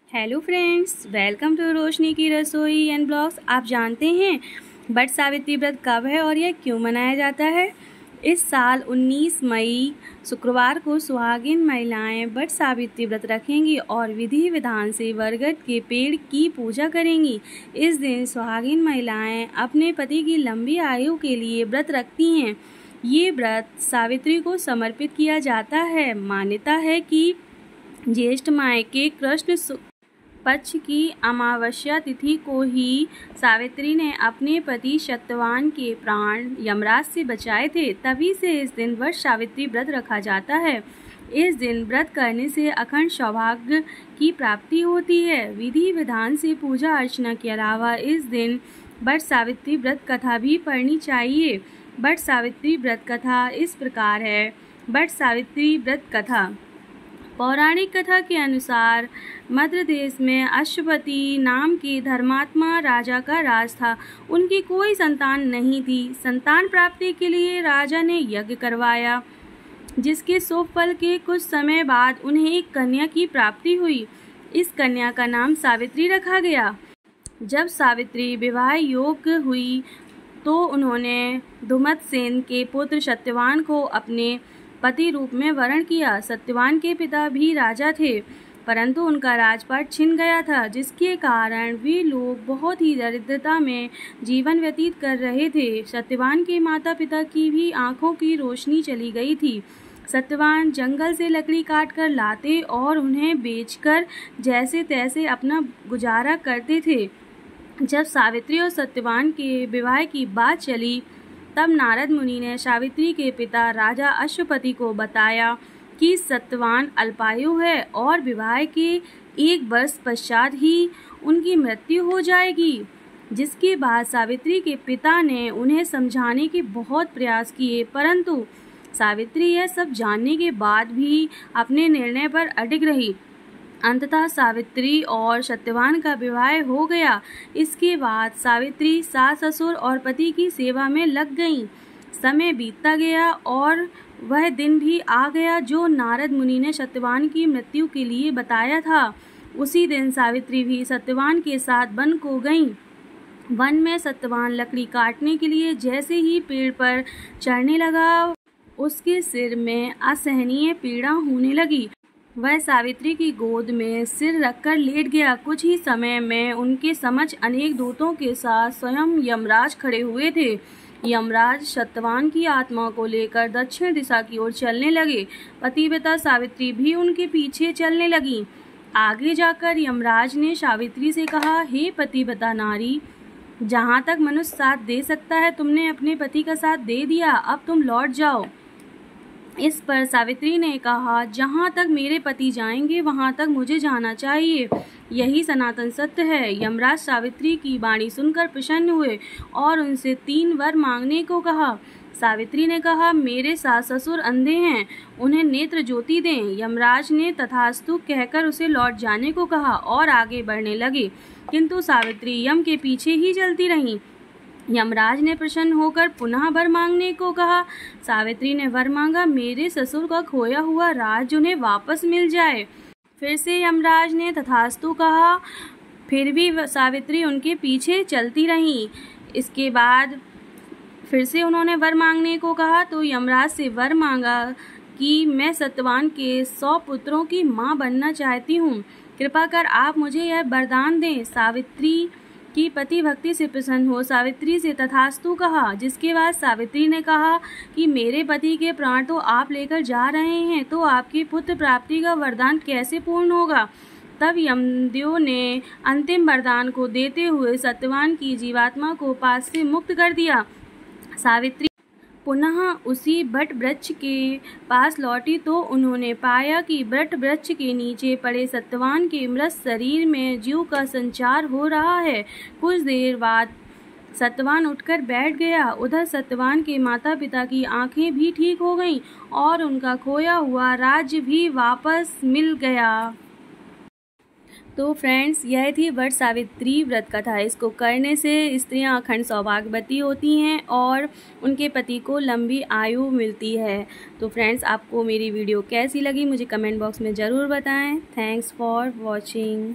Hello friends, welcome to रोशनी की रसोई and blogs. आप जानते हैं वट सावित्री व्रत कब है और यह क्यों मनाया जाता है? इस साल 19 मई शुक्रवार को सुहागिन महिलाएं वट सावित्री व्रत रखेंगी और विधि विधान से बरगद के पेड़ की पूजा करेंगी। इस दिन सुहागिन महिलाएं अपने पति की लंबी आयु के लिए व्रत रखती हैं। ये व्रत सावित्री को समर्पित किया जाता है। मान्यता है कि ज्येष्ठ माह के कृष्ण पक्ष की अमावस्या तिथि को ही सावित्री ने अपने पति सत्यवान के प्राण यमराज से बचाए थे। तभी से इस दिन वट सावित्री व्रत रखा जाता है। इस दिन व्रत करने से अखंड सौभाग्य की प्राप्ति होती है। विधि विधान से पूजा अर्चना के अलावा इस दिन वट सावित्री व्रत कथा भी पढ़नी चाहिए। वट सावित्री व्रत कथा इस प्रकार है। वट सावित्री व्रत कथा। पौराणिक कथा के अनुसार मध्य देश में अश्वपति नाम के धर्मात्मा राजा का राज था। उनकी कोई संतान नहीं थी। संतान प्राप्ति के लिए राजा ने यज्ञ करवाया, जिसके शुभ फल के कुछ समय बाद उन्हें एक कन्या की प्राप्ति हुई। इस कन्या का नाम सावित्री रखा गया। जब सावित्री विवाह योग्य हुई तो उन्होंने धुमतसेन के पुत्र सत्यवान को अपने पति रूप में वरण किया। सत्यवान के पिता भी राजा थे, परंतु उनका राजपाट छिन गया था, जिसके कारण वे लोग बहुत ही दरिद्रता में जीवन व्यतीत कर रहे थे। सत्यवान के माता पिता की भी आंखों की रोशनी चली गई थी। सत्यवान जंगल से लकड़ी काट कर लाते और उन्हें बेचकर जैसे तैसे अपना गुजारा करते थे। जब सावित्री और सत्यवान के विवाह की बात चली, तब नारद मुनि ने सावित्री के पिता राजा अश्वपति को बताया कि सत्यवान अल्पायु है और विवाह के 1 वर्ष पश्चात ही उनकी मृत्यु हो जाएगी। जिसके बाद सावित्री के पिता ने उन्हें समझाने के बहुत प्रयास किए, परंतु सावित्री यह सब जानने के बाद भी अपने निर्णय पर अडिग रही। अंततः सावित्री और सत्यवान का विवाह हो गया। इसके बाद सावित्री सास ससुर और पति की सेवा में लग गईं। समय बीतता गया और वह दिन भी आ गया जो नारद मुनि ने सत्यवान की मृत्यु के लिए बताया था। उसी दिन सावित्री भी सत्यवान के साथ वन को गईं। वन में सत्यवान लकड़ी काटने के लिए जैसे ही पेड़ पर चढ़ने लगा, उसके सिर में असहनीय पीड़ा होने लगी। वह सावित्री की गोद में सिर रखकर लेट गया। कुछ ही समय में उनके समक्ष अनेक दूतों के साथ स्वयं यमराज खड़े हुए थे। यमराज सत्यवान की आत्मा को लेकर दक्षिण दिशा की ओर चलने लगे। पतिव्रता सावित्री भी उनके पीछे चलने लगी। आगे जाकर यमराज ने सावित्री से कहा, हे पतिव्रता नारी, जहाँ तक मनुष्य साथ दे सकता है तुमने अपने पति का साथ दे दिया, अब तुम लौट जाओ। इस पर सावित्री ने कहा, जहाँ तक मेरे पति जाएंगे वहाँ तक मुझे जाना चाहिए, यही सनातन सत्य है। यमराज सावित्री की वाणी सुनकर प्रसन्न हुए और उनसे 3 वर मांगने को कहा। सावित्री ने कहा, मेरे सास ससुर अंधे हैं, उन्हें नेत्र ज्योति दें। यमराज ने तथास्तु कहकर उसे लौट जाने को कहा और आगे बढ़ने लगे, किंतु सावित्री यम के पीछे ही चलती रही। यमराज ने प्रसन्न होकर पुनः वर मांगने को कहा। सावित्री ने वर मांगा, मेरे ससुर का खोया हुआ राज उन्हें वापस मिल जाए। फिर से यमराज ने तथास्तु कहा। फिर भी सावित्री उनके पीछे चलती रही। इसके बाद फिर से उन्होंने वर मांगने को कहा तो यमराज से वर मांगा कि मैं सत्यवान के 100 पुत्रों की माँ बनना चाहती हूँ, कृपा कर आप मुझे यह वरदान दें। सावित्री की पति भक्ति से प्रसन्न हो सावित्री से तथास्तु कहा। जिसके बाद सावित्री ने कहा कि मेरे पति के प्राण तो आप लेकर जा रहे हैं, तो आपकी पुत्र प्राप्ति का वरदान कैसे पूर्ण होगा? तब यमदेव ने अंतिम वरदान को देते हुए सत्यवान की जीवात्मा को पास से मुक्त कर दिया। सावित्री पुनः उसी वट वृक्ष के पास लौटी तो उन्होंने पाया कि वट वृक्ष के नीचे पड़े सत्यवान के मृत शरीर में जीव का संचार हो रहा है। कुछ देर बाद सत्यवान उठकर बैठ गया। उधर सत्यवान के माता पिता की आंखें भी ठीक हो गईं और उनका खोया हुआ राज्य भी वापस मिल गया। तो फ्रेंड्स, यह थी वट सावित्री व्रत कथा। इसको करने से स्त्रियां अखंड सौभाग्यवती होती हैं और उनके पति को लंबी आयु मिलती है। तो फ्रेंड्स, आपको मेरी वीडियो कैसी लगी मुझे कमेंट बॉक्स में ज़रूर बताएं। Thanks for watching.